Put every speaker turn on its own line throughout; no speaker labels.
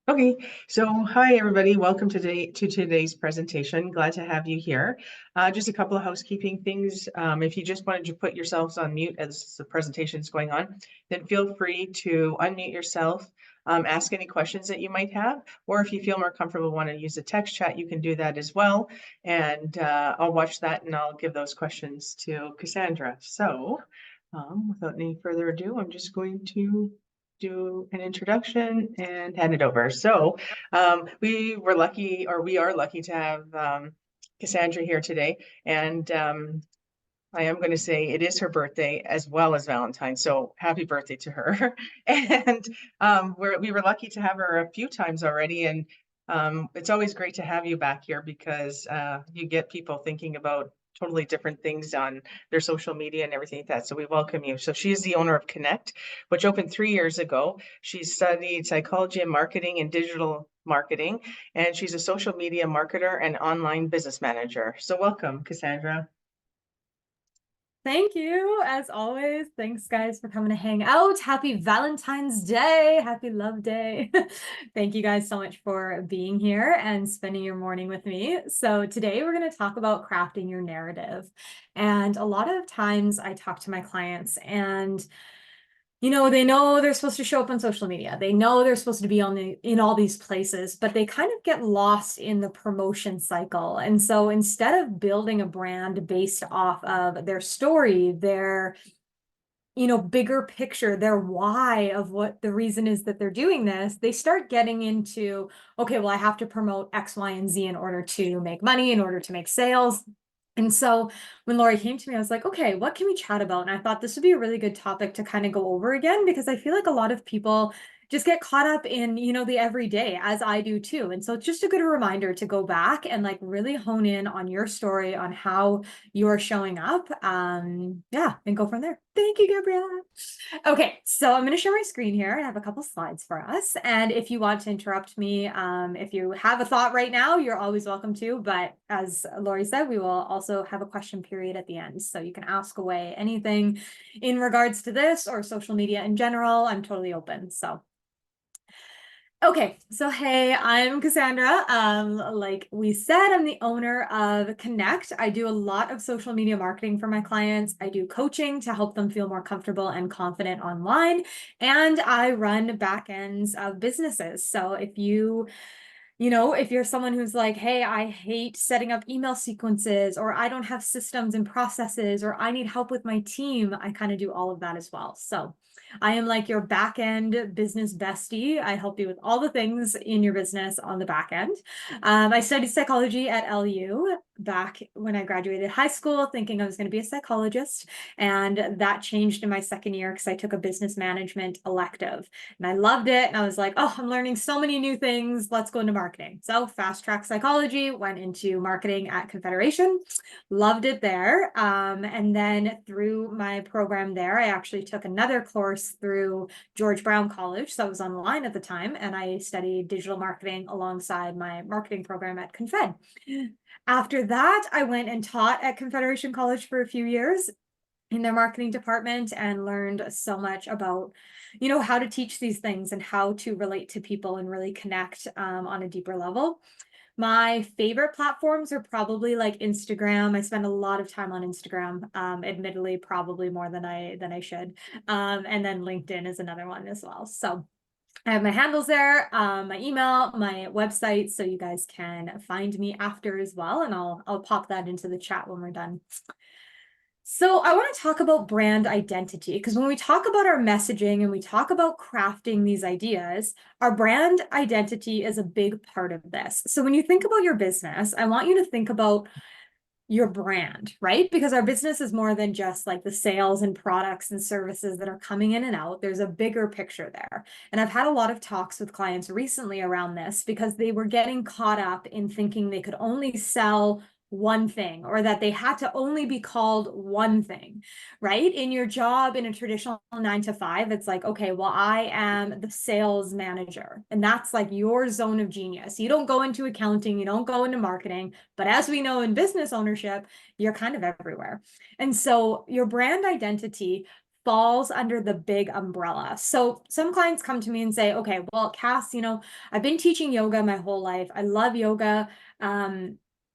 Okay, so hi everybody. Welcome to today's presentation. Glad to have you here. Just a couple of housekeeping things. If you just wanted to put yourselves on mute as the presentation is going on, then feel free to unmute yourself, ask any questions that you might have, or if you feel more comfortable want to use a text chat, you can do that as well. And I'll watch that and I'll give those questions to Cassandra. So without any further ado, I'm just going to do an introduction and hand it over. So we were lucky, or we are lucky to have Cassandra here today. And I am going to say it is her birthday as well as Valentine's. So happy birthday to her. And we were lucky to have her a few times already. And it's always great to have you back here because you get people thinking about totally different things on their social media and everything like that. So we welcome you. So she is the owner of Connect, which opened 3 years ago. She studied psychology and marketing and digital marketing, and she's a social media marketer and online business manager. So welcome, Cassandra.
Thank you, as always. Thanks, guys, for coming to hang out. Happy Valentine's Day. Happy Love Day. Thank you guys so much for being here and spending your morning with me. So today we're going to talk about crafting your narrative. And a lot of times I talk to my clients and they know they're supposed to show up on social media. They know they're supposed to be in all these places, but they kind of get lost in the promotion cycle. And so instead of building a brand based off of their story, their bigger picture, their why of what the reason is that they're doing this, they start getting into, okay, well, I have to promote X, Y, and Z in order to make money, in order to make sales. And so when Lori came to me, I was like, okay, what can we chat about? And I thought this would be a really good topic to kind of go over again, because I feel like a lot of people just get caught up in, the everyday, as I do too. And so it's just a good reminder to go back and like really hone in on your story, on how you're showing up. Yeah, and go from there. Thank you, Gabriella. Okay, so I'm going to share my screen here. I have a couple slides for us. And if you want to interrupt me, if you have a thought right now, you're always welcome to. But as Lori said, we will also have a question period at the end. So you can ask away anything in regards to this or social media in general. I'm totally open. So okay, so hey, I'm Cassandra. Like we said, I'm the owner of Connect. I do a lot of social media marketing for my clients. I do coaching to help them feel more comfortable and confident online. And I run back ends of businesses. So if if you're someone who's like, hey, I hate setting up email sequences, or I don't have systems and processes, or I need help with my team, I kind of do all of that as well. So I am like your back end business bestie. I help you with all the things in your business on the back end. I studied psychology at LU back when I graduated high school, thinking I was going to be a psychologist. And that changed in my second year because I took a business management elective and I loved it. And I was like, oh, I'm learning so many new things. Let's go into marketing. So fast track psychology, went into marketing at Confederation, loved it there. And then through my program there, I actually took another course through George Brown College. So I was online at the time, and I studied digital marketing alongside my marketing program at Confed. After that, I went and taught at Confederation College for a few years in their marketing department and learned so much about, how to teach these things and how to relate to people and really connect on a deeper level. My favorite platforms are probably like Instagram. I spend a lot of time on Instagram, admittedly, probably more than I should. And then LinkedIn is another one as well. So I have my handles there, my email, my website, so you guys can find me after as well. And I'll pop that into the chat when we're done. So I want to talk about brand identity, because when we talk about our messaging and we talk about crafting these ideas, our brand identity is a big part of this. So when you think about your business, I want you to think about your brand, right? Because our business is more than just like the sales and products and services that are coming in and out. There's a bigger picture there. And I've had a lot of talks with clients recently around this because they were getting caught up in thinking they could only sell one thing, or that they had to only be called one thing, right? In your job in a traditional 9 to 5, it's like, okay, well, I am the sales manager, and that's like your zone of genius. You don't go into accounting, you don't go into marketing, but as we know in business ownership, you're kind of everywhere. And so your brand identity falls under the big umbrella. So some clients come to me and say, okay, well, Cass, I've been teaching yoga my whole life. I love yoga.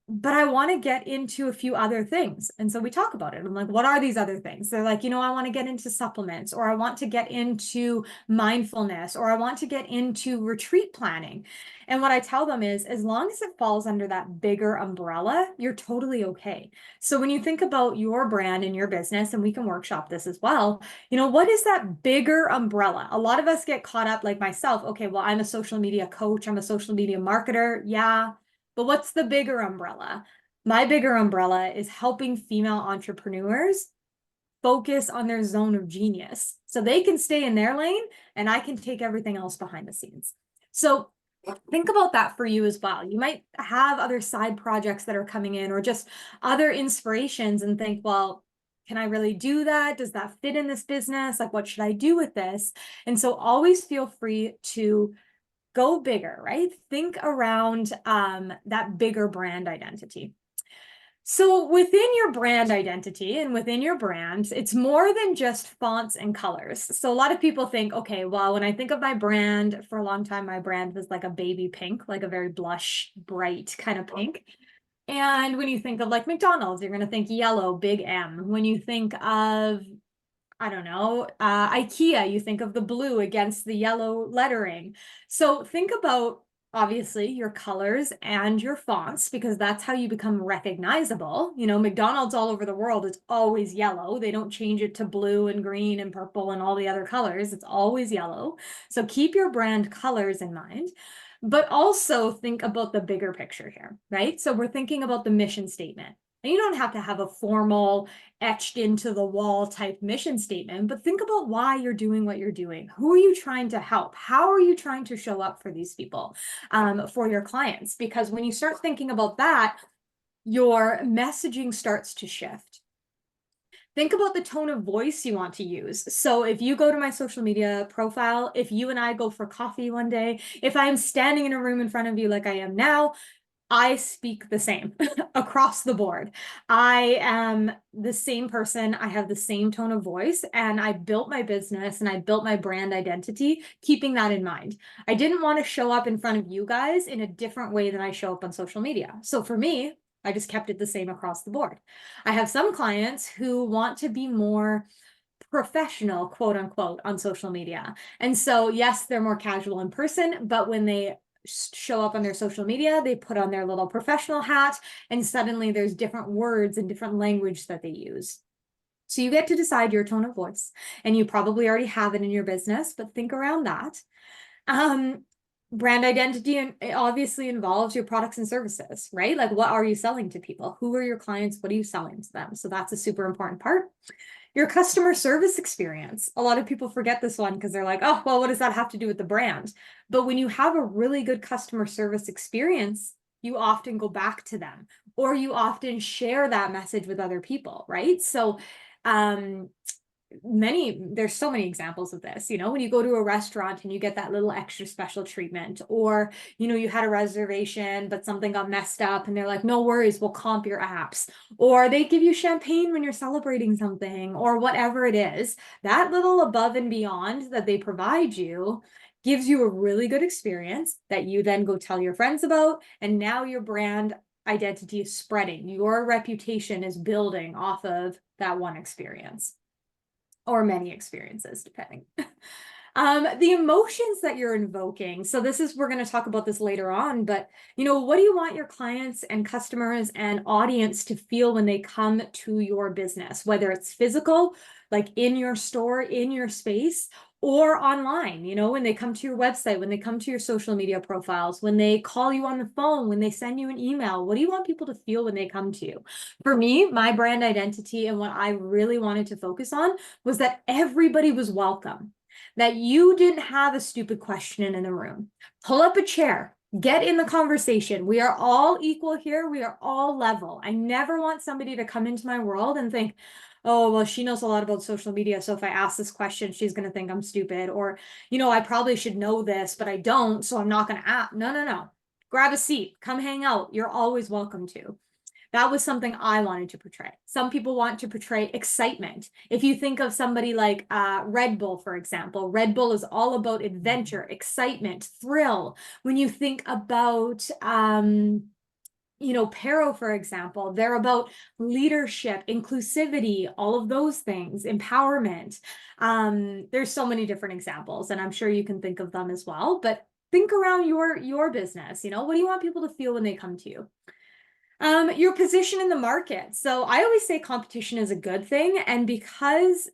But I want to get into a few other things. And so we talk about it. I'm like, what are these other things? They're like, I want to get into supplements, or I want to get into mindfulness, or I want to get into retreat planning. And what I tell them is, as long as it falls under that bigger umbrella, you're totally okay. So when you think about your brand and your business, and we can workshop this as well, what is that bigger umbrella? A lot of us get caught up, like myself. Okay, well, I'm a social media coach. I'm a social media marketer. Yeah. But what's the bigger umbrella? My bigger umbrella is helping female entrepreneurs focus on their zone of genius so they can stay in their lane and I can take everything else behind the scenes. So think about that for you as well. You might have other side projects that are coming in, or just other inspirations, and think, well, can I really do that? Does that fit in this business? Like, what should I do with this? And so always feel free to go bigger, right? Think around that bigger brand identity. So within your brand identity and within your brand, it's more than just fonts and colors. So a lot of people think, okay, well, when I think of my brand, for a long time, my brand was like a baby pink, like a very blush, bright kind of pink. And when you think of like McDonald's, you're going to think yellow, big M. When you think of, I don't know, IKEA, you think of the blue against the yellow lettering. So think about, obviously, your colors and your fonts, because that's how you become recognizable. McDonald's all over the world, it's always yellow. They don't change it to blue and green and purple and all the other colors. It's always yellow. So keep your brand colors in mind, but also think about the bigger picture here, right? So we're thinking about the mission statement. And you don't have to have a formal, etched into the wall type mission statement, but think about why you're doing what you're doing. Who are you trying to help? How are you trying to show up for these people, for your clients? Because when you start thinking about that, your messaging starts to shift. Think about the tone of voice you want to use. So if you go to my social media profile, if you and I go for coffee one day, if I'm standing in a room in front of you like I am now, I speak the same across the board. I am the same person. I have the same tone of voice, and I built my business and I built my brand identity, keeping that in mind. I didn't want to show up in front of you guys in a different way than I show up on social media. So for me, I just kept it the same across the board. I have some clients who want to be more professional, quote unquote, on social media. And so, yes, they're more casual in person, but when they show up on their social media, they put on their little professional hat, and suddenly there's different words and different language that they use. So you get to decide your tone of voice, and you probably already have it in your business, but think around that. Brand identity obviously involves your products and services, right? Like, what are you selling to people? Who are your clients? What are you selling to them? So that's a super important part. Your customer service experience. A lot of people forget this one because they're like, oh, well, what does that have to do with the brand? But when you have a really good customer service experience, you often go back to them, or you often share that message with other people, right? So there's so many examples of this, when you go to a restaurant and you get that little extra special treatment, or, you had a reservation, but something got messed up and they're like, no worries, we'll comp your apps, or they give you champagne when you're celebrating something, or whatever it is. That little above and beyond that they provide you gives you a really good experience that you then go tell your friends about. And now your brand identity is spreading. Your reputation is building off of that one experience. Or many experiences, depending. The emotions that you're invoking. So we're going to talk about this later on, but what do you want your clients and customers and audience to feel when they come to your business, whether it's physical, like in your store, in your space, or online, when they come to your website, when they come to your social media profiles, when they call you on the phone, when they send you an email. What do you want people to feel when they come to you? For me, my brand identity and what I really wanted to focus on was that everybody was welcome, that you didn't have a stupid question in the room. Pull up a chair, get in the conversation. We are all equal here. We are all level. I never want somebody to come into my world and think, oh, well, she knows a lot about social media, so if I ask this question, she's going to think I'm stupid, or, I probably should know this, but I don't, so I'm not going to ask. No. Grab a seat, come hang out. You're always welcome to. That was something I wanted to portray. Some people want to portray excitement. If you think of somebody like Red Bull, for example, Red Bull is all about adventure, excitement, thrill. When you think about Pero, for example, they're about leadership, inclusivity, all of those things, empowerment. There's so many different examples, and I'm sure you can think of them as well. But think around your business. What do you want people to feel when they come to you? Your position in the market. So I always say competition is a good thing, and because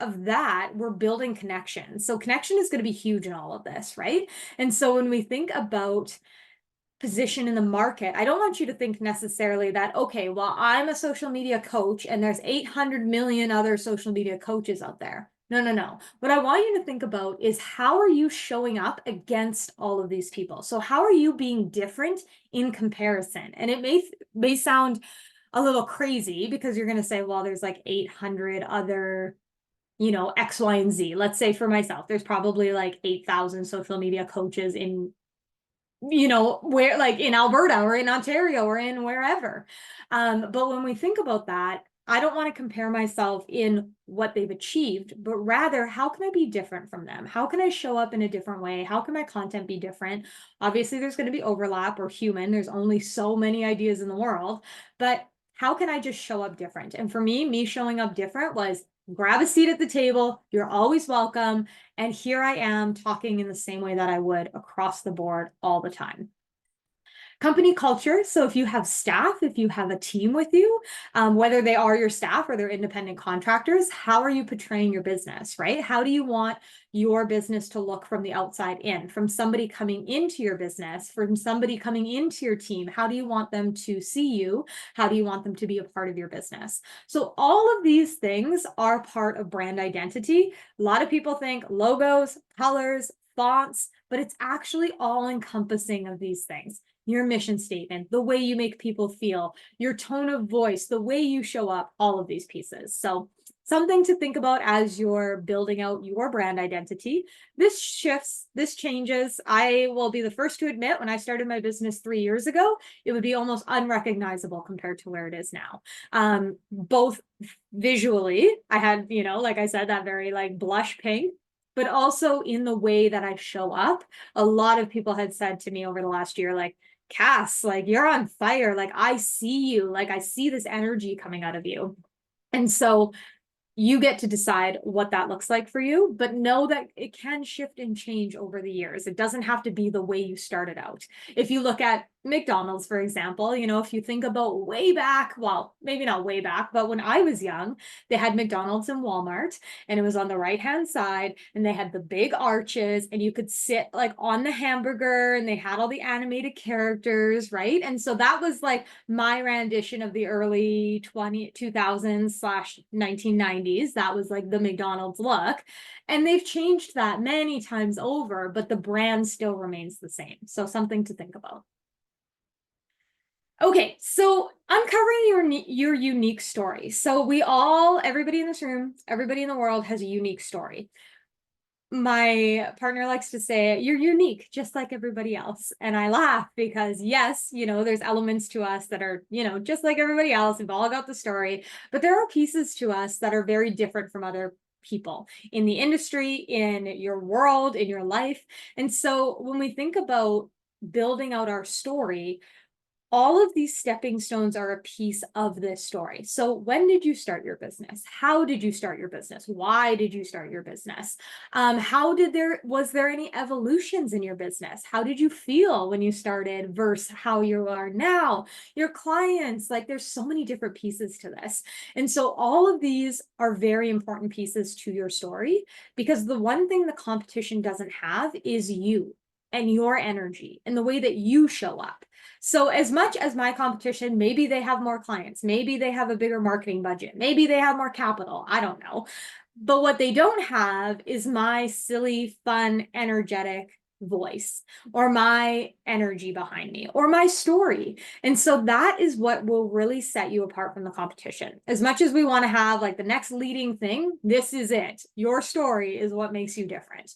of that, we're building connection. So connection is going to be huge in all of this, right? And so when we think about position in the market, I don't want you to think necessarily that, okay, well, I'm a social media coach and there's 800 million other social media coaches out there. No. What I want you to think about is, how are you showing up against all of these people? So how are you being different in comparison? And it may sound a little crazy, because you're going to say, well, there's like 800 other X, Y, and Z. Let's say for myself, there's probably like 8,000 social media coaches in where, like in Alberta or in Ontario or in wherever. But when we think about that, I don't want to compare myself in what they've achieved, but rather, how can I be different from them? How can I show up in a different way? How can my content be different? Obviously, there's going to be overlap, or human. There's only so many ideas in the world, but how can I just show up different? And for me showing up different was, grab a seat at the table. You're always welcome. And here I am talking in the same way that I would across the board all the time. Company culture. So if you have staff, if you have a team with you, whether they are your staff or they're independent contractors, how are you portraying your business, right? How do you want your business to look from the outside in, from somebody coming into your business, from somebody coming into your team? How do you want them to see you? How do you want them to be a part of your business? So all of these things are part of brand identity. A lot of people think logos, colors, fonts, but it's actually all encompassing of these things. Your mission statement, the way you make people feel, your tone of voice, the way you show up, all of these pieces. So something to think about as you're building out your brand identity. This shifts, this changes. I will be the first to admit, when I started my business 3 years ago, it would be almost unrecognizable compared to where it is now. Both visually, I had, like I said, that very like blush pink, but also in the way that I show up. A lot of people had said to me over the last year, like, Cass, like, you're on fire. Like, I see you. Like, I see this energy coming out of you. And so you get to decide what that looks like for you, but know that it can shift and change over the years. It doesn't have to be the way you started out. If you look at McDonald's, for example, if you think about way back, well, maybe not way back, but when I was young, they had McDonald's and Walmart, and it was on the right-hand side, and they had the big arches, and you could sit like on the hamburger, and they had all the animated characters, right? And so that was like my rendition of the early 2000s/1990s. That was like the McDonald's look. And they've changed that many times over, but the brand still remains the same. So something to think about. Okay, so uncovering your unique story. So everybody in this room, everybody in the world has a unique story. My partner likes to say, you're unique, just like everybody else. And I laugh because yes, there's elements to us that are, just like everybody else. We've all got the story, but there are pieces to us that are very different from other people in the industry, in your world, in your life. And so when we think about building out our story, all of these stepping stones are a piece of this story. So when did you start your business? How did you start your business? Why did you start your business? Was there any evolutions in your business? How did you feel when you started versus how you are now? Your clients, like, there's so many different pieces to this. And so all of these are very important pieces to your story, because the one thing the competition doesn't have is you and your energy and the way that you show up. So as much as my competition, maybe they have more clients, maybe they have a bigger marketing budget, maybe they have more capital, I don't know. But what they don't have is my silly, fun, energetic voice, or my energy behind me, or my story. And so that is what will really set you apart from the competition. As much as we want to have like the next leading thing, this is it. Your story is what makes you different.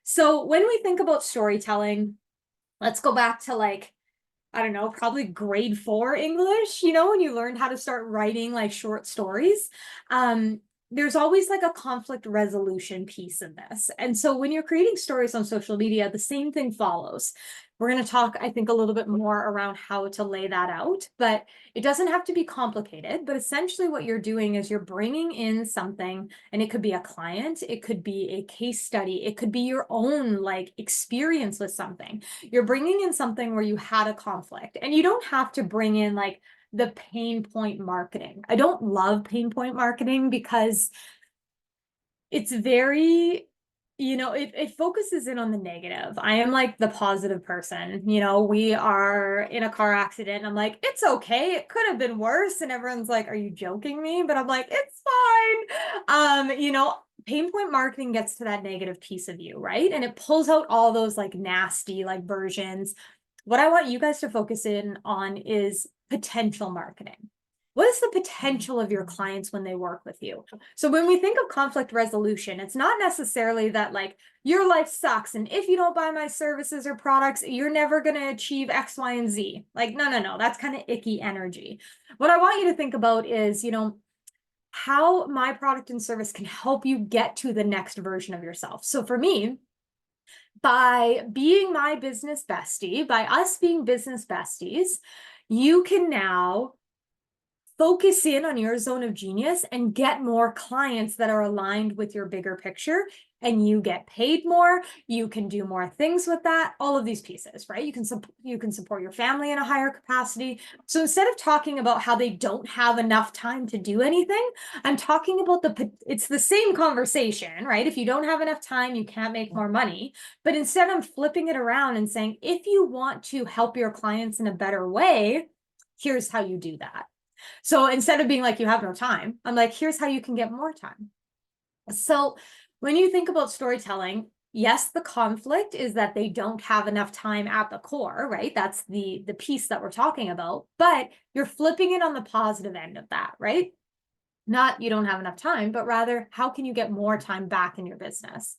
So when we think about storytelling, let's go back to like I don't know, probably grade 4 English, you know, when you learned how to start writing like short stories. There's always like a conflict resolution piece in this. And so when you're creating stories on social media, the same thing follows. We're going to talk, I think, a little bit more around how to lay that out, but it doesn't have to be complicated. But essentially what you're doing is you're bringing in something, and it could be a client, it could be a case study, it could be your own like experience with something. You're bringing in something where you had a conflict, and you don't have to bring in like the pain point marketing. I don't love pain point marketing because it's very, you know, it focuses in on the negative. I am like the positive person. You know, we are in a car accident. And I'm like, it's okay. It could have been worse. And everyone's like, are you joking me? But I'm like, it's fine. You know, pain point marketing gets to that negative piece of you, right? And it pulls out all those like nasty like versions. What I want you guys to focus in on is potential marketing. What is the potential of your clients when they work with you? So when we think of conflict resolution, it's not necessarily that like your life sucks, and if you don't buy my services or products, you're never going to achieve X, Y, and Z. Like, no, that's kind of icky energy. What I want you to think about is, you know, how my product and service can help you get to the next version of yourself. So for me, by being my business bestie, by us being business besties, you can now focus in on your zone of genius and get more clients that are aligned with your bigger picture, and you get paid more. You can do more things with that, all of these pieces, right? You can support your family in a higher capacity. So instead of talking about how they don't have enough time to do anything, I'm talking about it's the same conversation, right? If you don't have enough time, you can't make more money. But instead I'm flipping it around and saying, if you want to help your clients in a better way, here's how you do that. So instead of being like, you have no time, I'm like, here's how you can get more time. So when you think about storytelling, yes, the conflict is that they don't have enough time at the core, right? That's the piece that we're talking about, but you're flipping it on the positive end of that, right? Not you don't have enough time, but rather how can you get more time back in your business?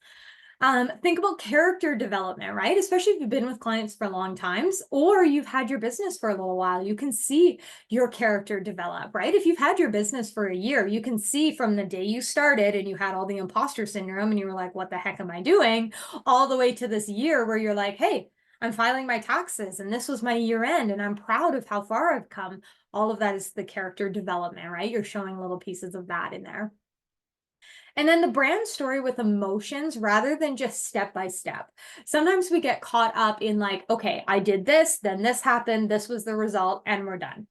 Think about character development, right? Especially if you've been with clients for long times, or you've had your business for a little while, you can see your character develop, right? If you've had your business for a year, you can see from the day you started and you had all the imposter syndrome and you were like, what the heck am I doing? All the way to this year where you're like, hey, I'm filing my taxes and this was my year end and I'm proud of how far I've come. All of that is the character development, right? You're showing little pieces of that in there. And then the brand story with emotions rather than just step by step. Sometimes we get caught up in like, okay, I did this, then this happened, this was the result, and we're done.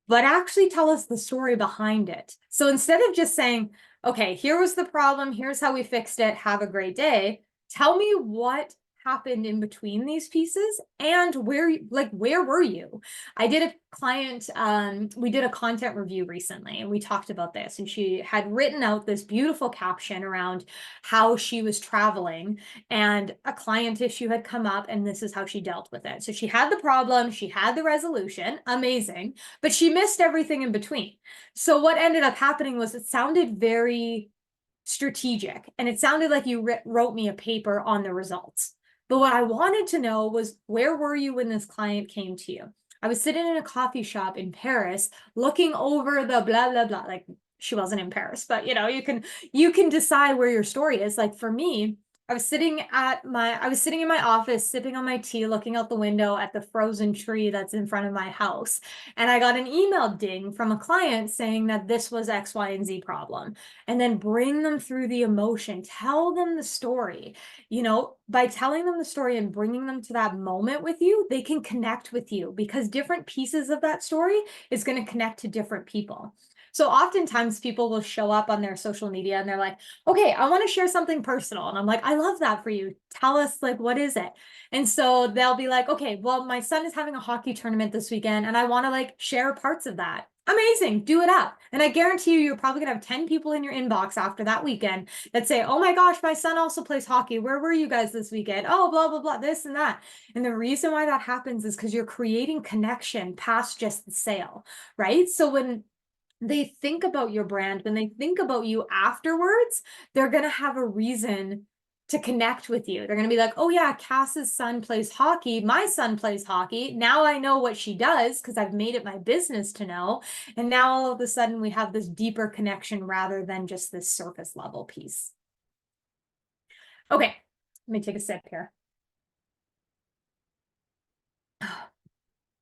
But actually tell us the story behind it. So instead of just saying, okay, here was the problem, here's how we fixed it, have a great day, tell me what happened in between these pieces and where were you? I did a client, we did a content review recently and we talked about this, and she had written out this beautiful caption around how she was traveling and a client issue had come up and this is how she dealt with it. So she had the problem, she had the resolution, amazing, but she missed everything in between. So what ended up happening was it sounded very strategic and it sounded like you wrote me a paper on the results. But what I wanted to know was, where were you when this client came to you? I was sitting in a coffee shop in Paris looking over the blah, blah, blah. Like, she wasn't in Paris, but you know, you can decide where your story is. Like for me, I was sitting in my office, sipping on my tea, looking out the window at the frozen tree that's in front of my house. And I got an email ding from a client saying that this was X, Y, and Z problem. And then bring them through the emotion, tell them the story. You know, by telling them the story and bringing them to that moment with you, they can connect with you because different pieces of that story is going to connect to different people. So oftentimes people will show up on their social media and they're like, okay, I want to share something personal. And I'm like, I love that for you. Tell us, like, what is it? And so they'll be like, okay, well, my son is having a hockey tournament this weekend and I want to like share parts of that. Amazing, do it up. And I guarantee you're probably gonna have 10 people in your inbox after that weekend that say, oh my gosh, my son also plays hockey. Where were you guys this weekend? Oh, blah, blah, blah, this and that. And the reason why that happens is because you're creating connection past just the sale, right? So when they think about your brand, when they think about you afterwards, they're going to have a reason to connect with you. They're going to be like, oh yeah, Cass's son plays hockey. My son plays hockey. Now I know what she does because I've made it my business to know. And now all of a sudden we have this deeper connection rather than just this surface level piece. Okay, let me take a sip here.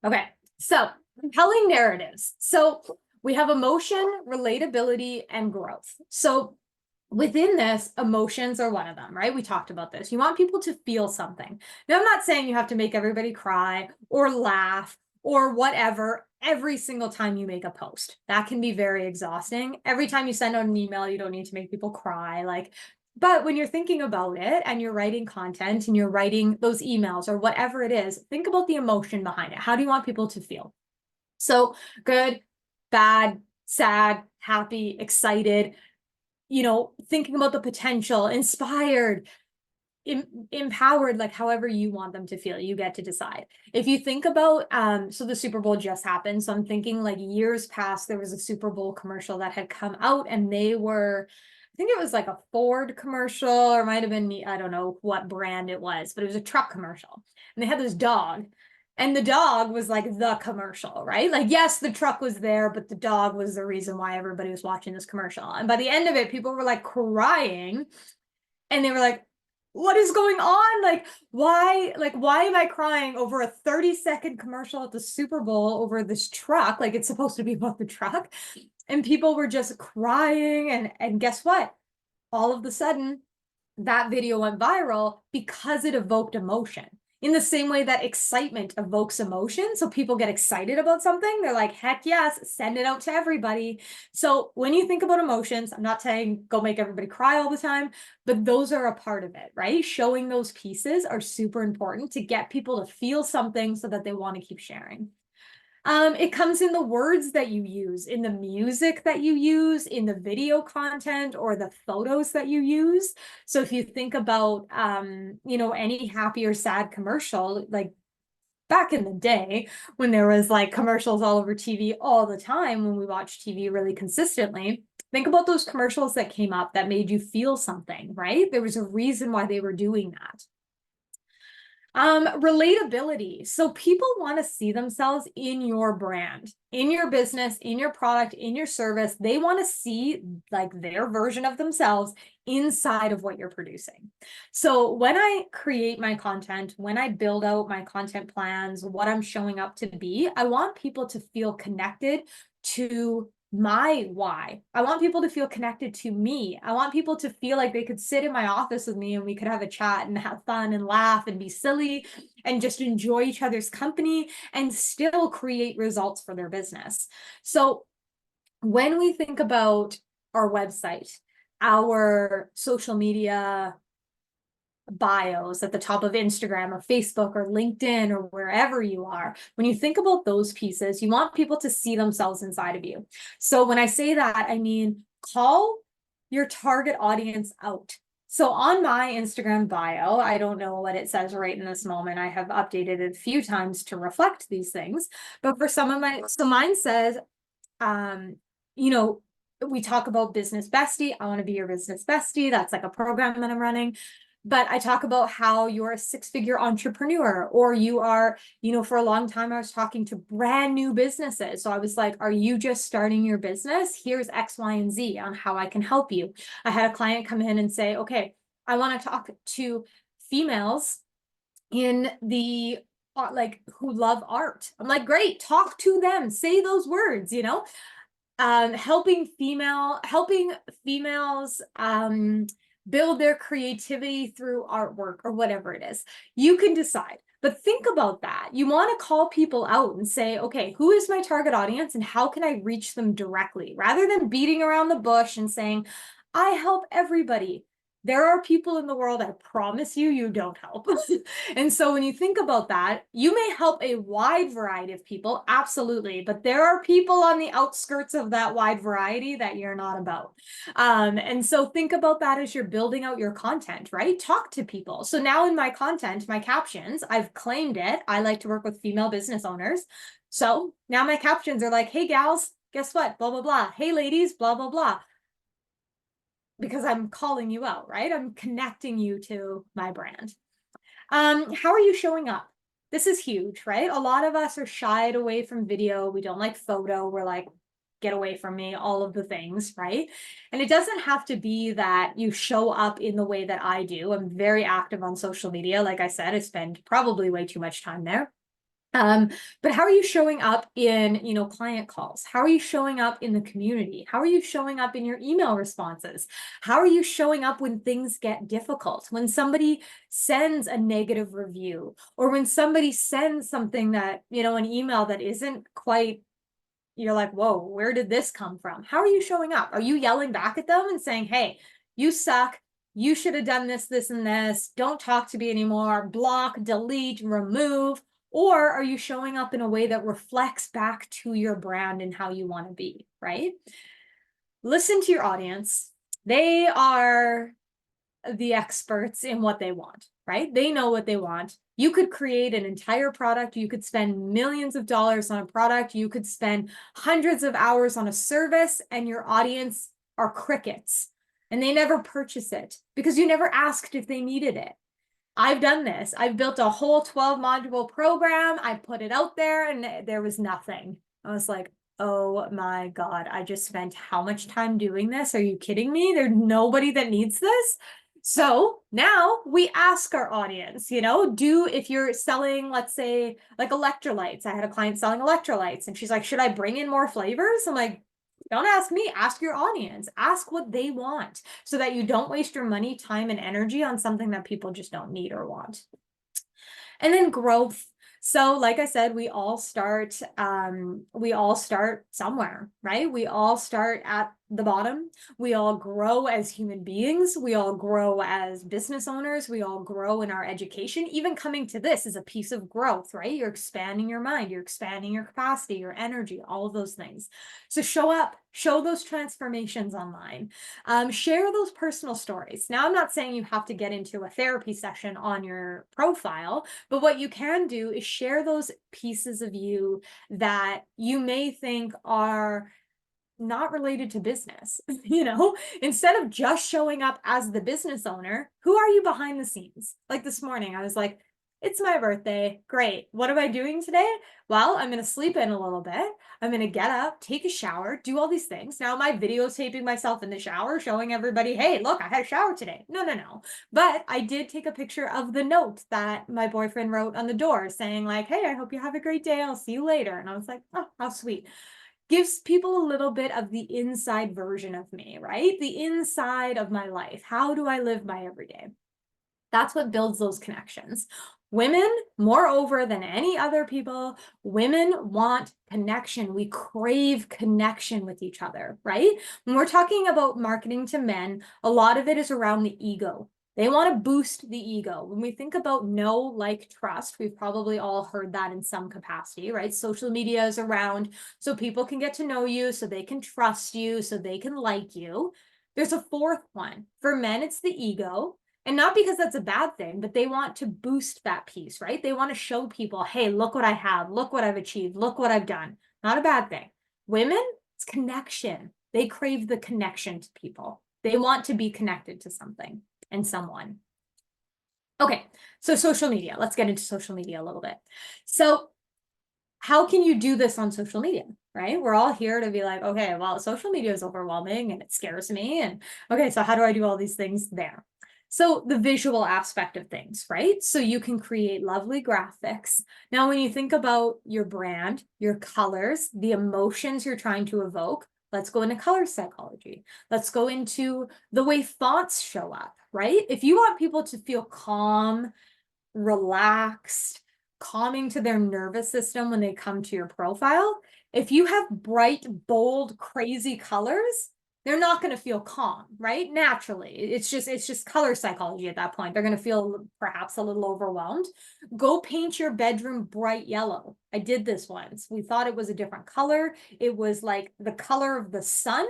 Okay, so compelling narratives. So we have emotion, relatability, and growth. So within this, emotions are one of them, right? We talked about this. You want people to feel something. Now, I'm not saying you have to make everybody cry or laugh or whatever every single time you make a post. That can be very exhausting. Every time you send out an email, you don't need to make people cry. But when you're thinking about it and you're writing content and you're writing those emails or whatever it is, think about the emotion behind it. How do you want people to feel? So good, bad, sad, happy, excited, thinking about the potential, inspired, empowered, like however you want them to feel, you get to decide. If you think about, so the Super Bowl just happened. So I'm thinking like years past, there was a Super Bowl commercial that had come out and they were, I think it was like a Ford commercial or might have been, I don't know what brand it was, but it was a truck commercial. And they had this dog. And the dog was like the commercial, right? Like, yes, the truck was there, but the dog was the reason why everybody was watching this commercial. And by the end of it, people were like crying and they were like, what is going on? Why am I crying over a 30-second commercial at the Super Bowl over this truck? Like, it's supposed to be about the truck. And people were just crying. And guess what? All of a sudden, that video went viral because it evoked emotion. In the same way that excitement evokes emotion. So people get excited about something. They're like, heck yes, send it out to everybody. So when you think about emotions, I'm not saying go make everybody cry all the time, but those are a part of it, right? Showing those pieces are super important to get people to feel something so that they want to keep sharing. It comes in the words that you use, in the music that you use, in the video content or the photos that you use. So if you think about, any happy or sad commercial, like back in the day when there was like commercials all over TV all the time, when we watched TV really consistently, think about those commercials that came up that made you feel something, right? There was a reason why they were doing that. Relatability. So people want to see themselves in your brand, in your business, in your product, in your service. They want to see like their version of themselves inside of what you're producing. So when I create my content, when I build out my content plans, what I'm showing up to be, I want people to feel connected to my why. I want people to feel connected to me. I want people to feel like they could sit in my office with me and we could have a chat and have fun and laugh and be silly and just enjoy each other's company and still create results for their business. So when we think about our website, our social media bios at the top of Instagram or Facebook or LinkedIn or wherever you are, when you think about those pieces, you want people to see themselves inside of you. So when I say that, I mean, call your target audience out. So on my Instagram bio, I don't know what it says right in this moment. I have updated it a few times to reflect these things, but for some of so mine says, we talk about business bestie. I want to be your business bestie. That's like a program that I'm running. But I talk about how you're a 6-figure entrepreneur, or you are, for a long time, I was talking to brand new businesses. So I was like, are you just starting your business? Here's X, Y, and Z on how I can help you. I had a client come in and say, okay, I want to talk to females in the who love art. I'm like, great, talk to them, say those words, helping females build their creativity through artwork or whatever it is. You can decide, but think about that. You want to call people out and say, okay, who is my target audience and how can I reach them directly, rather than beating around the bush and saying, I help everybody. There are people in the world, I promise you don't help. And so when you think about that, you may help a wide variety of people, absolutely, but there are people on the outskirts of that wide variety that you're not about. And so think about that as you're building out your content, right? Talk to people. So now in my content, my captions, I've claimed it. I like to work with female business owners. So now my captions are like, hey gals, guess what? Blah, blah, blah. Hey ladies, blah, blah, blah. because I'm calling you out, right? I'm connecting you to my brand. How are you showing up? This is huge, right? A lot of us are shied away from video. We don't like photo. We're like, get away from me, all of the things, right? And it doesn't have to be that you show up in the way that I do. I'm very active on social media. Like I said, I spend probably way too much time there. But how are you showing up in, client calls? How are you showing up in the community? How are you showing up in your email responses? How are you showing up when things get difficult? When somebody sends a negative review, or when somebody sends something that, an email that isn't quite, you're like, whoa, where did this come from? How are you showing up? Are you yelling back at them and saying, hey, you suck. You should have done this, this, and this. Don't talk to me anymore. Block, delete, remove. Or are you showing up in a way that reflects back to your brand and how you want to be, right? Listen to your audience. They are the experts in what they want, right? They know what they want. You could create an entire product. You could spend millions of dollars on a product. You could spend hundreds of hours on a service, and your audience are crickets, and they never purchase it because you never asked if they needed it. I've done this. I've built a whole 12 module program. I put it out there and there was nothing. I was like, oh my God, I just spent how much time doing this? Are you kidding me? There's nobody that needs this. So now we ask our audience, if you're selling, let's say, like electrolytes. I had a client selling electrolytes and she's like, should I bring in more flavors? I'm like, don't ask me, ask your audience, ask what they want so that you don't waste your money, time, and energy on something that people just don't need or want. And then growth. So like I said, we all start somewhere, right? We all start at the bottom. We all grow as human beings. We all grow as business owners. We all grow in our education. Even coming to this is a piece of growth, right? You're expanding your mind, you're expanding your capacity, your energy, all of those things. So show up, show those transformations online. Share those personal stories. Now, I'm not saying you have to get into a therapy session on your profile, but what you can do is share those pieces of you that you may think are not related to business. Instead of just showing up as the business owner, who are you behind the scenes? Like this morning, I was like, it's my birthday. Great. What am I doing today? Well, I'm going to sleep in a little bit. I'm going to get up, take a shower, do all these things. Now, am I videotaping myself in the shower, showing everybody, hey, look, I had a shower today? No. But I did take a picture of the note that my boyfriend wrote on the door saying like, hey, I hope you have a great day. I'll see you later. And I was like, oh, how sweet. Gives people a little bit of the inside version of me, right? The inside of my life. How do I live my everyday? That's what builds those connections. Women, moreover than any other people, women want connection. We crave connection with each other, right? When we're talking about marketing to men, a lot of it is around the ego. They want to boost the ego. When we think about know, like, trust, we've probably all heard that in some capacity, right? Social media is around so people can get to know you, so they can trust you, so they can like you. There's a fourth one. For men, it's the ego. And not because that's a bad thing, but they want to boost that piece, right? They want to show people, hey, look what I have, look what I've achieved, look what I've done. Not a bad thing. Women, it's connection. They crave the connection to people. They want to be connected to something and someone. Okay, so social media. Let's get into social media a little bit. So how can you do this on social media, right? We're all here to be like, okay, well, social media is overwhelming and it scares me. And okay, so how do I do all these things there? So the visual aspect of things, right? So you can create lovely graphics. Now, when you think about your brand, your colors, the emotions you're trying to evoke, let's go into color psychology. Let's go into the way fonts show up, right? If you want people to feel calm, relaxed, calming to their nervous system when they come to your profile, if you have bright, bold, crazy colors, they're not going to feel calm, right? Naturally. It's just color psychology at that point. They're going to feel perhaps a little overwhelmed. Go paint your bedroom bright yellow. I did this once. We thought it was a different color. It was like the color of the sun.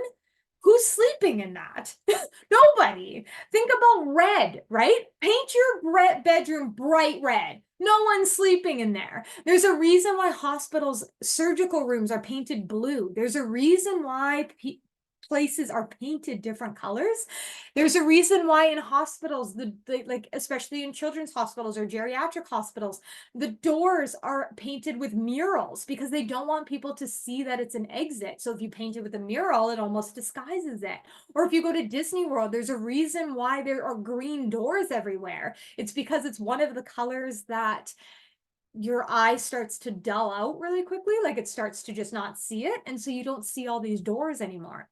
Who's sleeping in that? Nobody. Think about red, right? Paint your bedroom bright red. No one's sleeping in there. There's a reason why hospitals' surgical rooms are painted blue. There's a reason why places are painted different colors. There's a reason why in hospitals, like especially in children's hospitals or geriatric hospitals, the doors are painted with murals because they don't want people to see that it's an exit. So if you paint it with a mural, it almost disguises it. Or if you go to Disney World, there's a reason why there are green doors everywhere. It's because it's one of the colors that your eye starts to dull out really quickly, like it starts to just not see it. And so you don't see all these doors anymore.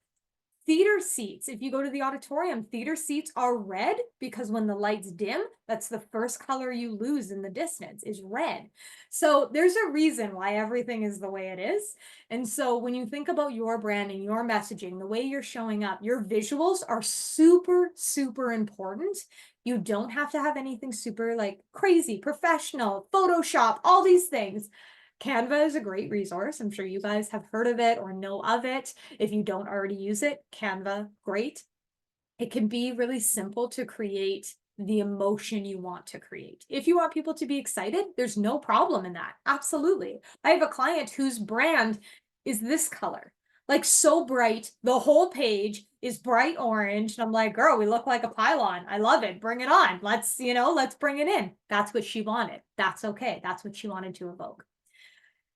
Theater seats, if you go to the auditorium, theater seats are red because when the lights dim, that's the first color you lose in the distance is red. So there's a reason why everything is the way it is. And so when you think about your branding, your messaging, the way you're showing up, your visuals are super, super important. You don't have to have anything super like crazy, professional, Photoshop, all these things. Canva is a great resource. I'm sure you guys have heard of it or know of it. If you don't already use it, Canva, great. It can be really simple to create the emotion you want to create. If you want people to be excited, there's no problem in that. Absolutely. I have a client whose brand is this color, like so bright. The whole page is bright orange. And I'm like, girl, we look like a pylon. I love it. Bring it on. Let's bring it in. That's what she wanted. That's okay. That's what she wanted to evoke.